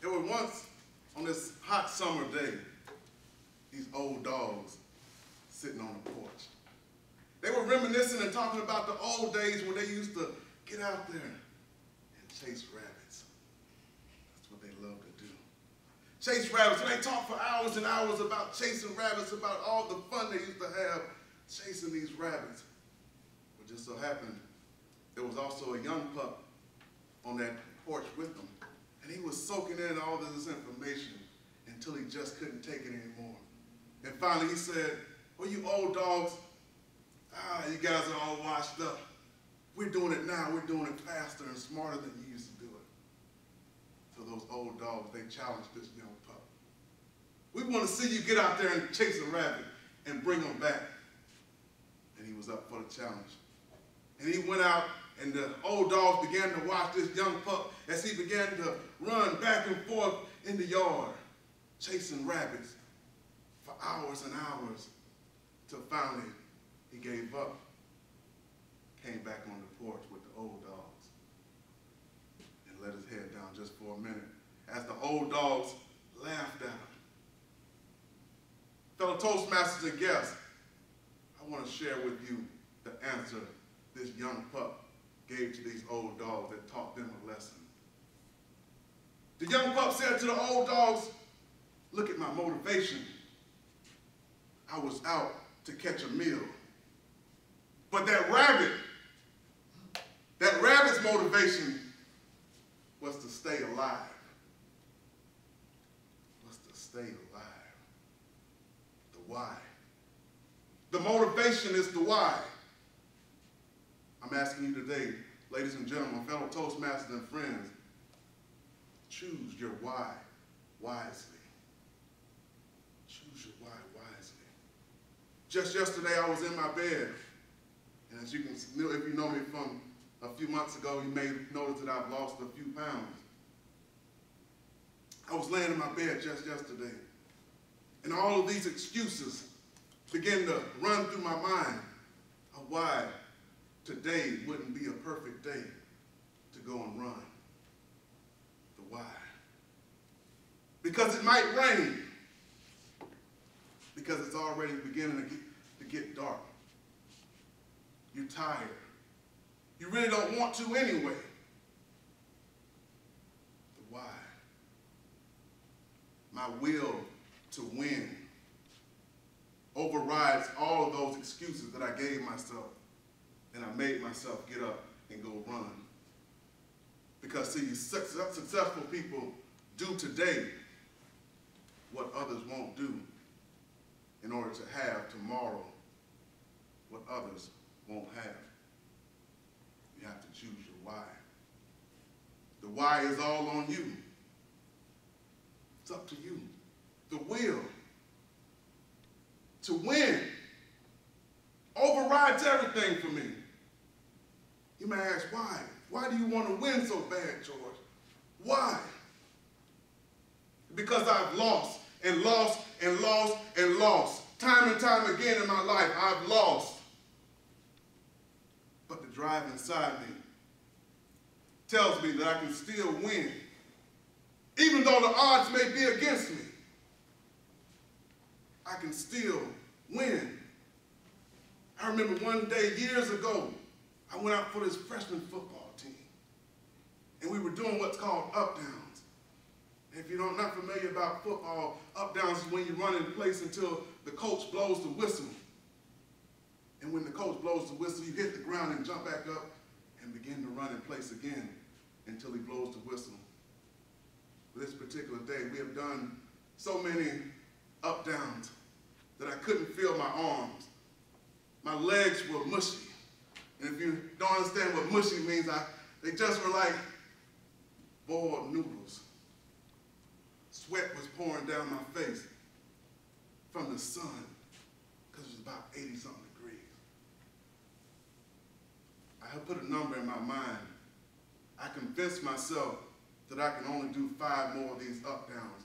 There were once, on this hot summer day, these old dogs sitting on the porch. They were reminiscing and talking about the old days when they used to get out there and chase rabbits. That's what they loved to do. Chase rabbits, and they talked for hours and hours about chasing rabbits, about all the fun they used to have chasing these rabbits. But just so happened, there was also a young pup on that porch with them. And he was soaking in all of this information until he just couldn't take it anymore. And finally he said, well, you old dogs, you guys are all washed up. We're doing it now. We're doing it faster and smarter than you used to do it. So those old dogs, they challenged this young pup. We want to see you get out there and chase a rabbit and bring him back. And he was up for the challenge. And he went out, and the old dogs began to watch this young pup as he began to run back and forth in the yard, chasing rabbits for hours and hours, till finally he gave up, came back on the porch with the old dogs, and let his head down just for a minute as the old dogs laughed at him. Fellow Toastmasters and guests, I want to share with you the answer this young pup gave to these old dogs that taught them a lesson. The young pup said to the old dogs, look at my motivation. I was out to catch a meal. But that rabbit's motivation was to stay alive. Was to stay alive. The why. The motivation is the why. I'm asking you today, ladies and gentlemen, fellow Toastmasters and friends, choose your why wisely. Choose your why wisely. Just yesterday, I was in my bed, and as you can, if you know me from a few months ago, you may notice that I've lost a few pounds. I was laying in my bed just yesterday, and all of these excuses began to run through my mind of why today wouldn't be a perfect day to go and run. The why. Because it might rain. Because it's already beginning to get dark. You're tired. You really don't want to anyway. The why. My will to win overrides all of those excuses that I gave myself. And I made myself get up and go run. Because see, successful people do today what others won't do in order to have tomorrow what others won't have. You have to choose your why. The why is all on you. It's up to you. The will to win overrides everything for me. You may ask, why? Why do you want to win so bad, George? Why? Because I've lost and lost and lost and lost. Time and time again in my life, I've lost. But the drive inside me tells me that I can still win, even though the odds may be against me. I can still win. I remember one day years ago, I went out for this freshman football team. And we were doing what's called up downs. And if you're not familiar about football, up downs is when you run in place until the coach blows the whistle. And when the coach blows the whistle, you hit the ground and jump back up and begin to run in place again until he blows the whistle. This particular day, we have done so many up downs that I couldn't feel my arms. My legs were mushy. And if you don't understand what mushy means, they just were like boiled noodles. Sweat was pouring down my face from the sun because it was about 80-something degrees. I had put a number in my mind. I convinced myself that I can only do 5 more of these up downs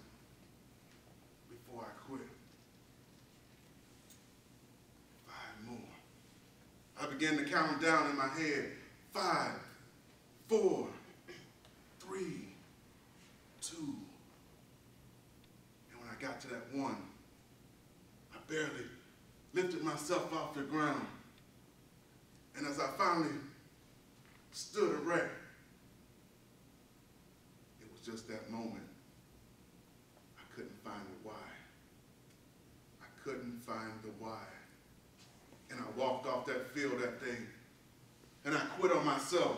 before I quit. 5 more. I began to count down in my head. 5, 4, 3, 2, got to that one, I barely lifted myself off the ground. And as I finally stood erect, it was just that moment. I couldn't find the why. I couldn't find the why. And I walked off that field that day, and I quit on myself.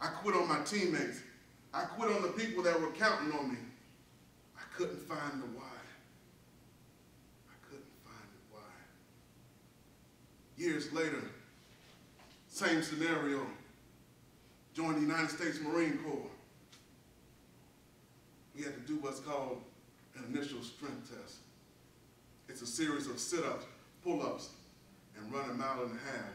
I quit on my teammates. I quit on the people that were counting on me. I couldn't find the why. I couldn't find the why. Years later, same scenario, joined the United States Marine Corps. We had to do what's called an initial strength test. It's a series of sit-ups, pull-ups, and run a mile and a half.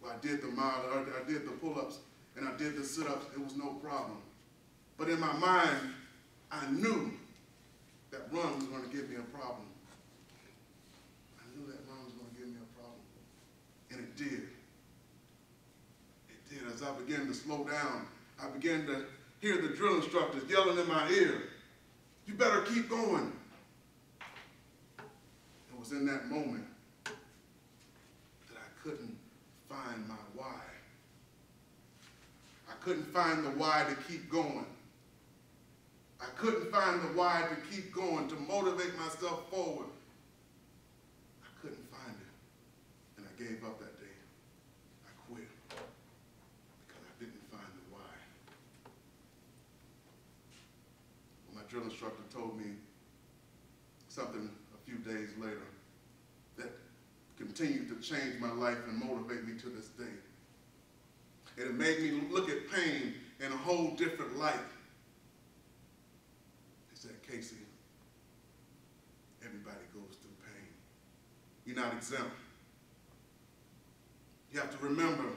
Well, I did the pull-ups, and I did the sit-ups. It was no problem. But in my mind, I knew that run was going to give me a problem. I knew that run was going to give me a problem. And it did. It did. As I began to slow down, I began to hear the drill instructors yelling in my ear, "You better keep going." It was in that moment that I couldn't find my why. I couldn't find the why to keep going. I couldn't find the why to keep going, to motivate myself forward. I couldn't find it, and I gave up that day. I quit because I didn't find the why. Well, my drill instructor told me something a few days later that continued to change my life and motivate me to this day. And it made me look at pain in a whole different light. He said, "Casey, everybody goes through pain. You're not exempt. You have to remember,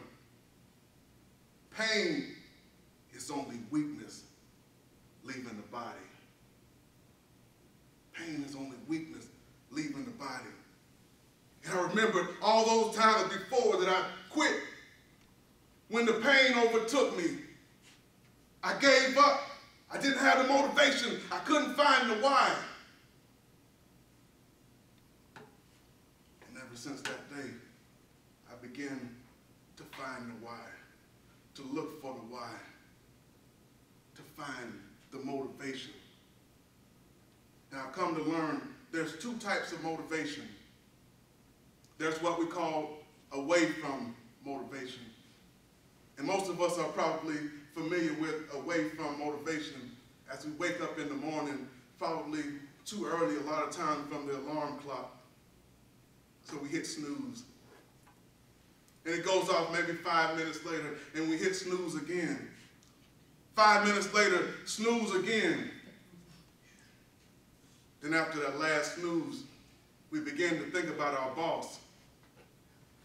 pain is only weakness leaving the body. Pain is only weakness leaving the body." And I remembered all those times before that I quit. When the pain overtook me, I gave up. I didn't have the motivation. I couldn't find the why. And ever since that day, I began to find the why, to look for the why, to find the motivation. Now I've come to learn there's two types of motivation. There's what we call away from motivation. And most of us are probably familiar with away from motivation as we wake up in the morning, probably too early a lot of times from the alarm clock. So we hit snooze. And it goes off maybe 5 minutes later, and we hit snooze again. 5 minutes later, snooze again. Then after that last snooze, we begin to think about our boss,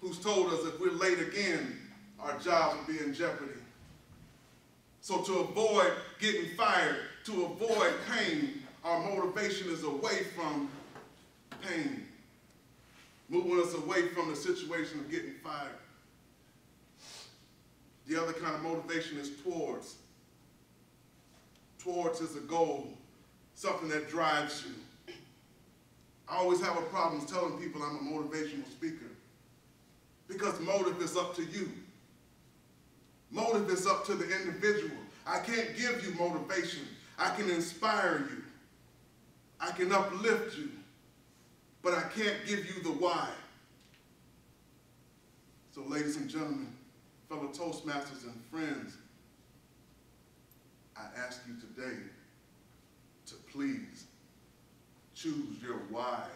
who's told us if we're late again, our jobs will be in jeopardy. So to avoid getting fired, to avoid pain, our motivation is away from pain, moving us away from the situation of getting fired. The other kind of motivation is towards. Towards is a goal, something that drives you. I always have a problem telling people I'm a motivational speaker because motive is up to you. Motive is up to the individual. I can't give you motivation. I can inspire you. I can uplift you, but I can't give you the why. So ladies and gentlemen, fellow Toastmasters and friends, I ask you today to please choose your why.